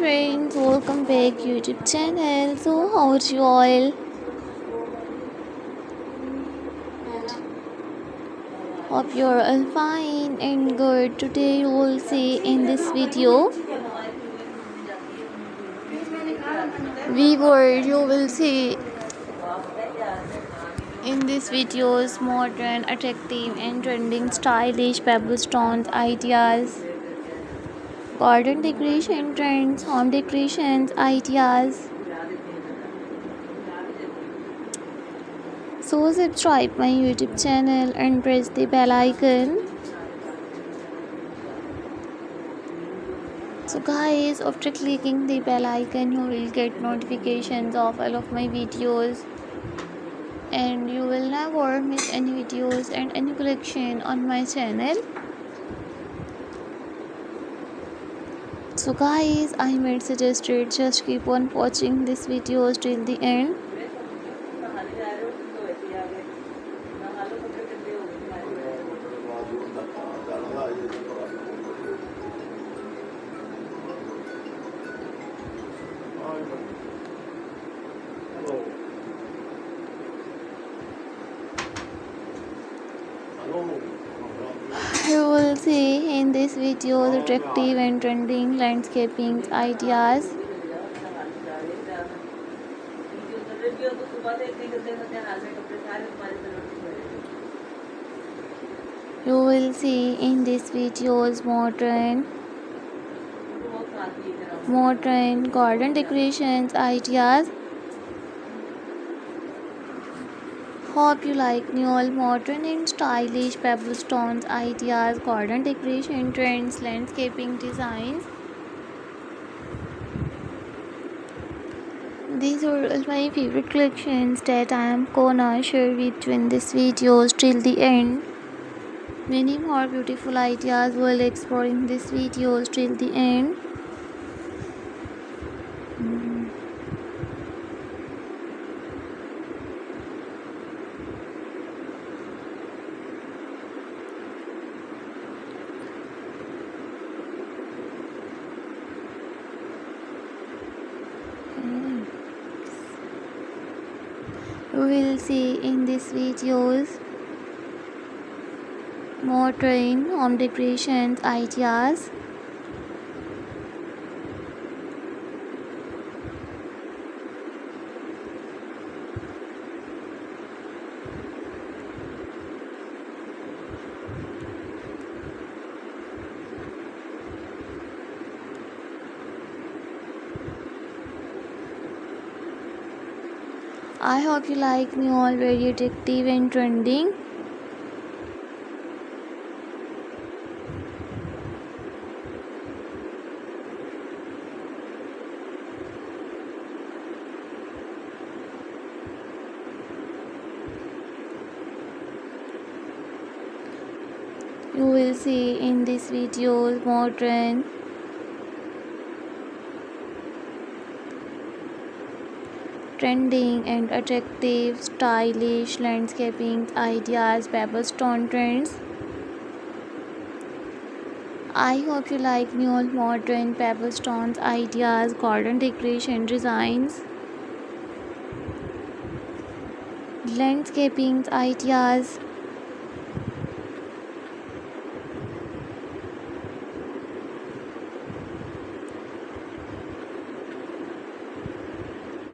friends, welcome back YouTube channel. So how's you all? Hope you're all fine and good. Today you will see in this video you will see in this videos modern, attractive and trending stylish pebble stones ideas, garden decoration trends, home decorations ideas. So subscribe my YouTube channel and press the bell icon. So guys, after clicking the bell icon you will get notifications of all of my videos and you will never miss any videos and any collection on my channel. So guys, I might suggested just keep on watching this videos till the end. You will see in this video the attractive and trending landscaping ideas. You will see in this videos modern garden decorations ideas. Hope you like new modern and stylish pebble stones ideas, garden decoration trends, landscaping designs. These are all my favorite collections that I am gonna share with you in this videos till the end. Many more beautiful ideas will explore in this videos till the end. You will see in these videos modern home decorations ideas. I hope you like me all very addictive and trending. You will see in this video modern trending and attractive stylish landscaping ideas, pebble stone trends. I hope you like new modern pebble stones ideas, garden decoration designs, landscaping ideas.